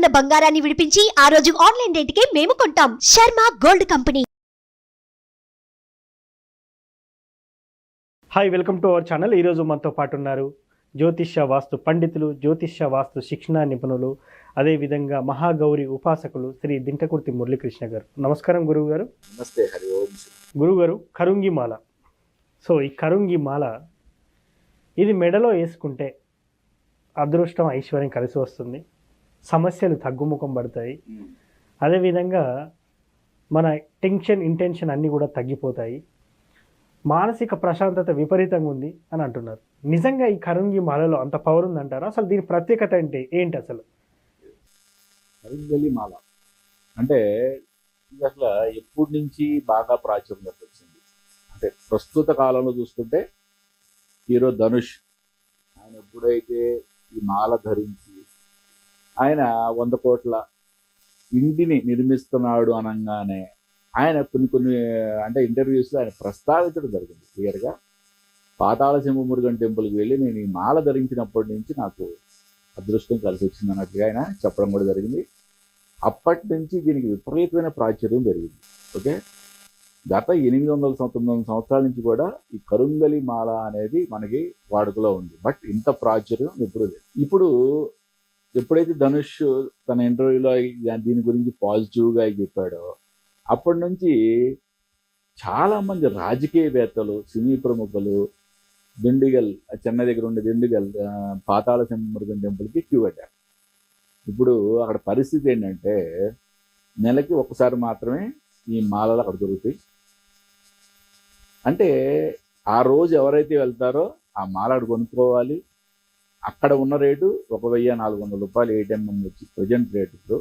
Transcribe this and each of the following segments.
ఉన్న బంగారాన్ని విడిపించి ఆ రోజు ఆన్లైన్ రేటుకే మేము కొంటాం. Sharma gold company. Hi, welcome to our channel. ఈరోజు మనతో పాటు ఉన్నారు జ్యోతిష్య వాస్తు పండితులు, జ్యోతిష్య వాస్తు శిక్షణ నిపుణులు, అదేవిధంగా మహాగౌరి ఉపాసకులు శ్రీ దింటకుర్తి మురళీకృష్ణ గారు. నమస్కారం గురువు గారు. నమస్తే. హరి ఓం. గురువు గారు, కరుంగి మాల. సో ఈ కరుంగి మాల ఇది మెడలో వేసుకుంటే అదృష్టం, ఐశ్వర్యం కలిసి వస్తుంది, సమస్యలు తగ్గుముఖం పడతాయి, అదేవిధంగా మన ఇంటెన్షన్ అన్నీ కూడా తగ్గిపోతాయి, మానసిక ప్రశాంతత విపరీతంగా ఉంది అని అంటున్నారు. నిజంగా ఈ కరుంగి మాలలో అంత పవర్ ఉందంటారా? అసలు దీని ప్రత్యేకత అంటే ఏంటి? అసలు కరుంగలి మాల అంటే ఇది అసలు ఎప్పటి నుంచి బాగా ప్రాచుర్యంలోకి వచ్చింది అంటే ప్రస్తుత కాలంలో చూసుకుంటే హీరో ధనుష్ ఆయన ఎప్పుడైతే ఈ మాల ధరించి ఆయన 100 కోట్ల ఇంటిని నిర్మిస్తున్నాడు అనగానే ఆయన కొన్ని అంటే ఇంటర్వ్యూస్లో ఆయన ప్రస్తావించడం జరిగింది క్లియర్గా. పాతాళ సింహమురుగన్ టెంపుల్కి వెళ్ళి నేను ఈ మాల ధరించినప్పటి నుంచి నాకు అదృష్టం కలిసి వచ్చింది అన్నట్టుగా ఆయన చెప్పడం కూడా జరిగింది. అప్పటి నుంచి దీనికి విపరీతమైన ప్రాచుర్యం పెరిగింది. ఓకే, గత 800-900 సంవత్సరాల నుంచి కూడా ఈ కరుంగలి మాల అనేది మనకి వాడుకలో ఉంది. బట్ ఇంత ప్రాచుర్యం ఇప్పుడు ఎప్పుడైతే ధనుష్ తన ఇంటర్వ్యూలో దీని గురించి పాజిటివ్గా చెప్పాడో అప్పటి నుంచి చాలామంది రాజకీయవేత్తలు, సినీ ప్రముఖులు దిండిగల్, చెన్నై దగ్గర ఉండే దిండిగల్ పాతాళ సింహమురుగన్ టెంపుల్కి క్యూ కట్టారు. ఇప్పుడు అక్కడ పరిస్థితి ఏంటంటే నెలకి ఒకసారి మాత్రమే ఈ మాలలు అక్కడ దొరుకుతాయి. అంటే ఆ రోజు ఎవరైతే వెళ్తారో ఆ మాల అక్కడ కొనుక్కోవాలి. అక్కడ ఉన్న రేటు 1400 రూపాయలు ఏటీఎం వచ్చి ప్రజెంట్ రేటు.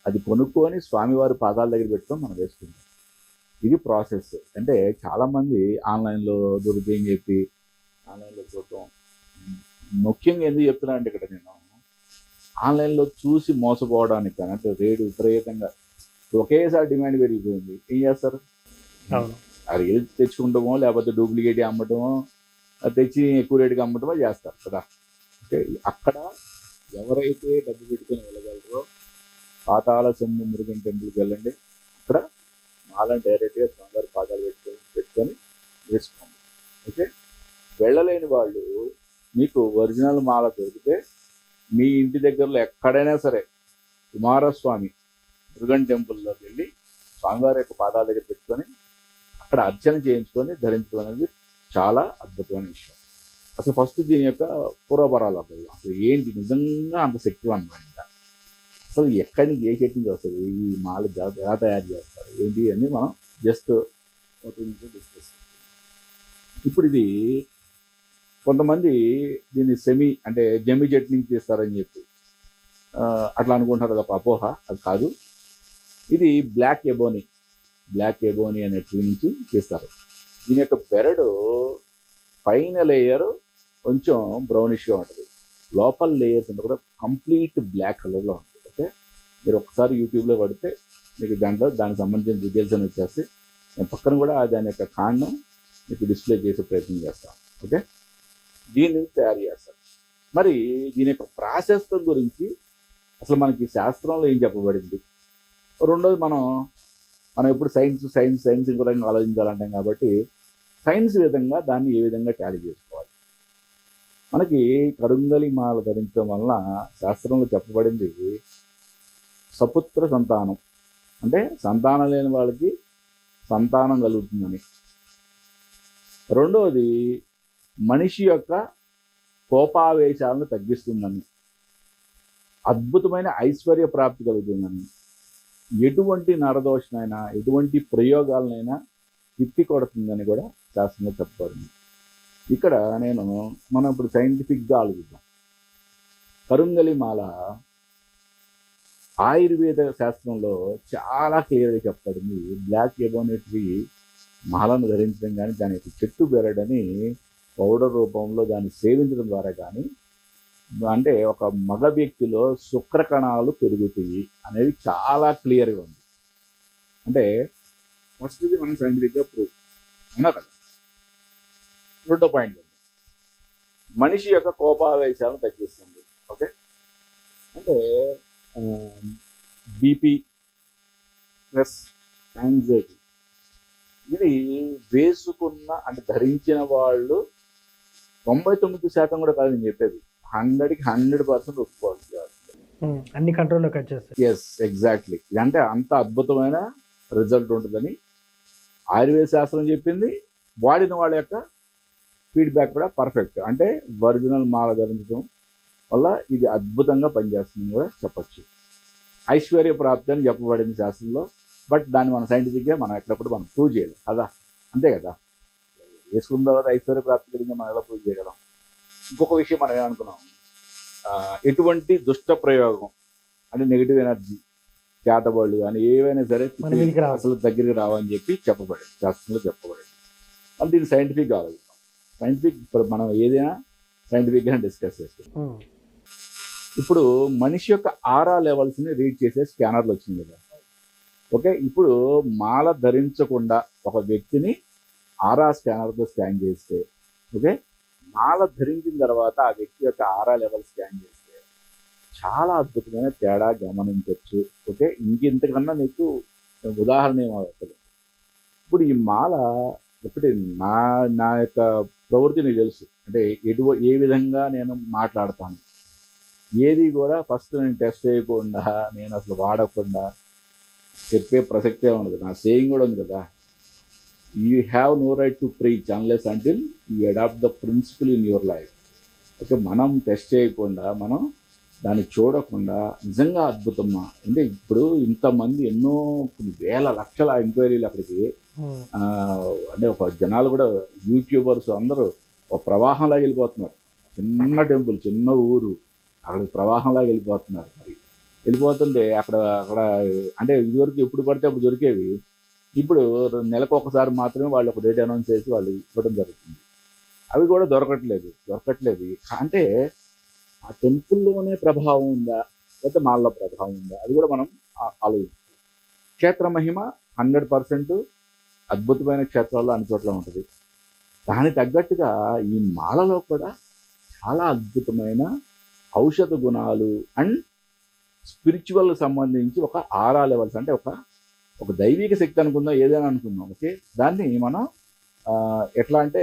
అది కొనుక్కొని స్వామివారి పాదాల దగ్గర పెట్టుకొని మనం వేసుకుంటాం. ఇది ప్రాసెస్. అంటే చాలామంది ఆన్లైన్లో దొరుకుతాయని చెప్పి ఆన్లైన్లో చూడటం. ముఖ్యంగా ఎందుకు చెప్తున్నా అంటే ఇక్కడ నేను ఆన్లైన్లో చూసి మోసపోవడానికి కానీ అంటే రేటు విపరీతంగా ఒకేసారి డిమాండ్ పెరిగిపోయింది. ఏం చేస్తారు? అది ఏది తెచ్చుకుంటామో లేకపోతే డూప్లికేట్ అమ్మటమో తెచ్చి ఎక్కువ రేటుకి అమ్మటమో చేస్తారు కదా. ఓకే, అక్కడ ఎవరైతే డబ్బు పెట్టుకొని వెళ్ళగలరో పాతాళ సింహమురుగన్ టెంపుల్కి వెళ్ళండి. అక్కడ మాలను డైరెక్ట్గా స్వామివారి పాదాలు పెట్టుకొని వేసుకోండి. ఓకే, వెళ్ళలేని వాళ్ళు మీకు ఒరిజినల్ మాల దొరికితే మీ ఇంటి దగ్గరలో ఎక్కడైనా సరే కుమారస్వామి మురుగన్ టెంపుల్లోకి వెళ్ళి స్వామివారి యొక్క పాదాల దగ్గర పెట్టుకొని అక్కడ అర్చన చేయించుకొని ధరించడం అనేది చాలా అద్భుతమైన విషయం. అసలు ఫస్ట్ దీని యొక్క పూర్వపరాలు అసలు ఏంటి, నిజంగా అంత శక్తివంతమైన అసలు ఎక్కడి నుంచి ఏ చెట్టు నుంచి వస్తుంది, ఈ మాల ఎలా తయారు చేస్తారు ఏంటి అని మనం జస్ట్ డిస్కస్. ఇప్పుడు ఇది కొంతమంది దీన్ని అంటే జమ్మి చెట్టు నుంచి తీస్తారని చెప్పి అట్లా అనుకుంటారు తప్ప అపోహ. అది కాదు. ఇది బ్లాక్ ఎబోనీ అనే ట్రీ నుంచి తీస్తారు. దీని యొక్క బెరడు పైన లేయర్ కొంచెం బ్రౌనిష్గా ఉంటుంది, లోపల లేయర్స్ అంతా కూడా కంప్లీట్ బ్లాక్ కలర్లో ఉంటుంది. ఓకే, మీరు ఒకసారి యూట్యూబ్లో పడితే మీకు దానికి సంబంధించిన డీటెయిల్స్ అని వచ్చేసి నేను పక్కన కూడా దాని యొక్క కాండం మీకు డిస్ప్లే చేసే ప్రయత్నం చేస్తాను. ఓకే, దీని నుంచి తయారు చేస్తారు. మరి దీని యొక్క ప్రాసెస్ గురించి అసలు మనకి శాస్త్రంలో ఏం చెప్పబడింది? రెండోది మనం ఎప్పుడు సైన్స్ ఇంకో రకంగా ఆలోచించాలంటాం కాబట్టి సైన్స్ విధంగా దాన్ని ఏ విధంగా టాలీ చేసుకోవాలి. మనకి కరుంగలి మాల ధరించడం వలన శాస్త్రంలో చెప్పబడింది సపుత్ర సంతానం, అంటే సంతానం లేని వాళ్ళకి సంతానం కలుగుతుందని. రెండవది మనిషి యొక్క కోపావేశాలను తగ్గిస్తుందని, అద్భుతమైన ఐశ్వర్య ప్రాప్తి కలుగుతుందని, ఎటువంటి నరదోషనైనా ఎటువంటి ప్రయోగాలనైనా తిప్పి కొడుతుందని కూడా శాస్త్రంలో చెప్పబడింది. ఇక్కడ మనం ఇప్పుడు సైంటిఫిక్గా ఆలోచిద్దాం. కరుంగలి మాల ఆయుర్వేద శాస్త్రంలో చాలా క్లియర్గా చెప్పబడింది. బ్లాక్ ఎబోనీ ట్రీ మాలను ధరించడం కానీ దాని యొక్క చెట్టు బెరడని పౌడర్ రూపంలో దాన్ని సేవించడం ద్వారా కానీ అంటే ఒక మగ వ్యక్తిలో శుక్రకణాలు పెరుగుతాయి అనేది చాలా క్లియర్గా ఉంది. అంటే ఫస్ట్ ఇది మనం సైంటిఫిక్గా ప్రూవ్ ఉన్నా కదా. రెండో పాయింట్ మనిషి యొక్క కోపావేశాలను తగ్గిస్తుంది. ఓకే, అంటే బీపీ, స్ట్రెస్, యాంగ్జైటీ, ఇది వేసుకున్న అంటే ధరించిన వాళ్ళు 99% కూడా కాదు నేను చెప్పేది, 100కి 100% ఒప్పుకోవాలి. అన్ని కంట్రోల్లోకి వచ్చేస్తాయి. Yes, exactly. అంటే అంత అద్భుతమైన రిజల్ట్ ఉంటుందని ఆయుర్వేద శాస్త్రం చెప్పింది. వాడిన వాళ్ళ యొక్క ఫీడ్బ్యాక్ కూడా పర్ఫెక్ట్. అంటే ఒరిజినల్ మాల ధరించడం వల్ల ఇది అద్భుతంగా పనిచేస్తుందని కూడా చెప్పచ్చు. ఐశ్వర్య ప్రాప్తి అని చెప్పబడింది శాస్త్రంలో. బట్ దాన్ని మనం సైంటిఫిక్గా మనం ఎక్కడప్పుడు మనం ప్రూవ్ చేయలేం కదా, అంతే కదా. వేసుకున్న తర్వాత ఐశ్వర్య ప్రాప్తి గురించి మనం ఎలా ప్రూవ్ చేయగలం? ఇంకొక విషయం మనం ఏమనుకున్నాం, ఎటువంటి దుష్ట ప్రయోగం అంటే నెగిటివ్ ఎనర్జీ, చేతబడులు కానీ ఏవైనా సరే అసలు దగ్గరికి రావని చెప్పి చెప్పబడింది, శాస్త్రంలో చెప్పబడింది. మళ్ళీ దీన్ని సైంటిఫిక్ ఆలోచిస్తాం. సైంటిఫిక్ మనం ఏదైనా సైంటిఫిక్గా డిస్కస్ చేస్తాం. ఇప్పుడు మనిషి యొక్క ఆరా లెవెల్స్ని రీడ్ చేసే స్కానర్లు వచ్చింది కదా. ఓకే, ఇప్పుడు మాల ధరించకుండా ఒక వ్యక్తిని ఆరా స్కానర్తో స్కాన్ చేస్తే, ఓకే, మాల ధరించిన తర్వాత ఆ వ్యక్తి యొక్క ఆరా లెవెల్ స్కాన్ చేస్తే చాలా అద్భుతమైన తేడా గమనించవచ్చు. ఓకే, ఇంతకన్నా నీకు ఉదాహరణ ఏమవుతుంది. ఇప్పుడు ఈ మాల ఒకటి నా యొక్క ప్రవృత్తి నీకు తెలుసు, అంటే ఏ విధంగా నేను మాట్లాడతాను, ఏది కూడా ఫస్ట్ నేను టెస్ట్ చేయకుండా, నేను అసలు వాడకుండా చెప్పే ప్రసక్తే ఉండదు. నా సేయింగ్ కూడా ఉంది కదా, you have no right to preach unless until you adapt the principle in your life. Okay, మనం టెస్ట్ చేయకుండా, మనం దాన్ని చూడకుండా నిజంగా అద్భుతమా అంటే ఇప్పుడు ఇంతమంది ఎన్నో వేల లక్షల ఎంక్వైరీలు అక్కడికి, అంటే ఒక జనాలు కూడా యూట్యూబర్స్ అందరూ ఒక ప్రవాహంలాగా వెళ్ళిపోతున్నారు. చిన్న టెంపుల్, చిన్న ఊరు, అక్కడికి ప్రవాహంలాగా వెళ్ళిపోతున్నారు. మరి వెళ్ళిపోతుంటే అక్కడ అంటే ఇదివరకు ఎప్పుడు పడితే అప్పుడు దొరికేవి, ఇప్పుడు నెలకు ఒకసారి మాత్రమే వాళ్ళు ఒక డేట్ అనౌన్స్ చేసి వాళ్ళు ఇవ్వడం జరుగుతుంది. అవి కూడా దొరకట్లేదు. అంటే ఆ టెంపుల్లోనే ప్రభావం ఉందా లేకపోతే మాల్లో ప్రభావం ఉందా, అది కూడా మనం ఆలోచించాలి. క్షేత్ర మహిమ 100% అద్భుతమైన క్షేత్రాల్లో అన్ని చోట్ల ఉంటుంది. దానికి తగ్గట్టుగా ఈ మాలలో కూడా చాలా అద్భుతమైన ఔషధ గుణాలు అండ్ స్పిరిచువల్ సంబంధించి ఒక ఆరా లెవెల్స్, అంటే ఒక దైవిక శక్తి అనుకుందాం, ఏదైనా అనుకుందాం. ఓకే, దాన్ని మనం ఎట్లా అంటే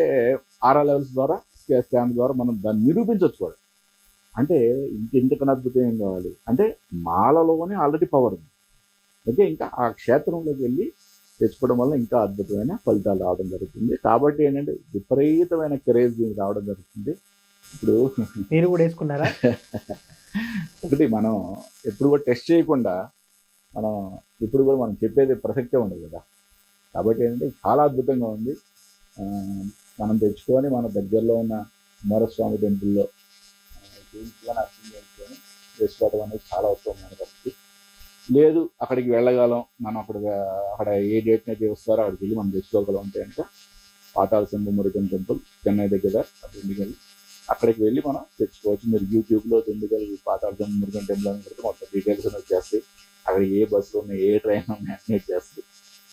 ఆరా లెవెల్స్ ద్వారా, స్కాన్ ద్వారా మనం దాన్ని నిరూపించవచ్చు కూడా. అంటే ఇంతకన్నా అద్భుతం ఏం కావాలి అంటే మాలలోనే ఆల్రెడీ పవర్ ఉంది. ఓకే, ఇంకా ఆ క్షేత్రంలోకి వెళ్ళి తెచ్చుకోవడం వల్ల ఇంకా అద్భుతమైన ఫలితాలు రావడం జరుగుతుంది. కాబట్టి ఏంటంటే విపరీతమైన క్రేజ్ దీనికి రావడం జరుగుతుంది. ఇప్పుడు మీరు కూడా వేసుకున్నారా? ఒకటి, మనం ఎప్పుడు కూడా టెస్ట్ చేయకుండా మనం ఇప్పుడు కూడా మనం చెప్పేది ప్రసక్తే ఉండదు కదా. కాబట్టి ఏంటంటే చాలా అద్భుతంగా ఉంది. మనం తెచ్చుకొని మన దగ్గరలో ఉన్న కుమారస్వామి టెంపుల్లో అర్థం చేసుకొని చేసుకోవడం అనేది చాలా ఉత్తమమైన పరిస్థితి. లేదు అక్కడికి వెళ్ళగలం, మనం అక్కడ ఏ డేట్ని అయితే వస్తారో అక్కడికి వెళ్ళి మనం తెచ్చుకోగలం అంటే కనుక పాతాళ శంభు మురుగన్ టెంపుల్ చెన్నై దగ్గర దిండిగల్, అక్కడికి వెళ్ళి మనం తెచ్చుకోవచ్చు. మీరు యూట్యూబ్లో దిండిగల్ పాతాళ శంభు మురుగన్ టెంపుల్ అని పెడితే మొత్తం డీటెయిల్స్ వచ్చేస్తాయి. అక్కడ ఏ బస్సులు ఉన్నాయి, ఏ ట్రైన్ ఉన్నాయి అన్నీ వచ్చేస్తాయి.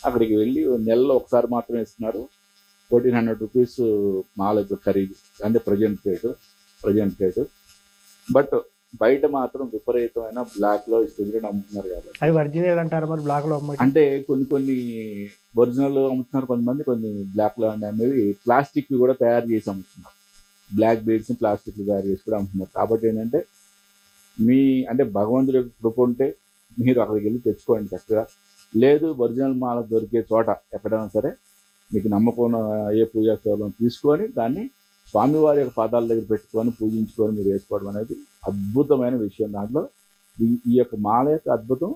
అక్కడికి వెళ్ళి నెలలో ఒకసారి మాత్రమే ఇస్తున్నారు. 1400 రూపీస్ మాల ఖరీదు, అంటే ప్రజెంట్ రేటు. బట్ బయట మాత్రం విపరీతమైన బ్లాక్ లో ఇస్తుంది అమ్ముతున్నారు. కాబట్టి అవి ఒరిజినల్ అంటారు, మరి బ్లాక్ లో అంటే కొన్ని ఒరిజినల్ అమ్ముతున్నారు, కొంతమంది కొన్ని బ్లాక్ లో అనేవి ప్లాస్టిక్ కూడా తయారు చేసి అమ్ముతున్నారు. బ్లాక్ బీడ్స్ ప్లాస్టిక్ తయారు చేసి కూడా అమ్ముతున్నారు. కాబట్టి ఏంటంటే అంటే భగవంతుడి యొక్క కృప ఉంటే మీరు అక్కడికి వెళ్ళి తెచ్చుకోండి చక్కగా. లేదు ఒరిజినల్ మాల దొరికే చోట ఎక్కడైనా సరే మీకు నమ్మకం ఏ పూజా సేవలను తీసుకొని దాన్ని స్వామివారి యొక్క పాదాల దగ్గర పెట్టుకొని పూజించుకొని మీరు వేసుకోవడం అనేది అద్భుతమైన విషయం. దాంట్లో ఈ యొక్క మాల యొక్క అద్భుతం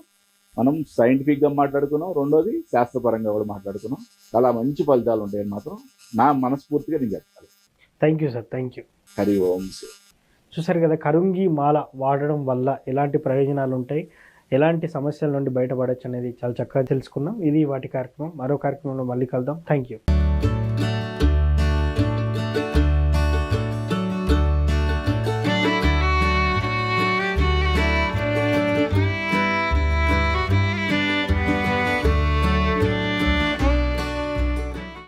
మనం సైంటిఫిక్గా మాట్లాడుకున్నాం, రెండోది శాస్త్రపరంగా కూడా మాట్లాడుకున్నాం. చాలా మంచి ఫలితాలు ఉంటాయని మాత్రం నా మనస్ఫూర్తిగా నేను చెప్తాను. Thank you sir, thank you. Hari Om. చూసారు కదా, కరుంగి మాల వాడడం వల్ల ఎలాంటి ప్రయోజనాలు ఉంటాయి, ఎలాంటి సమస్యల నుండి బయటపడవచ్చు అనేది చాలా చక్కగా తెలుసుకున్నాం. ఇది వాటి కార్యక్రమం. మరో కార్యక్రమంలో మళ్ళీ కలుద్దాం. Thank you.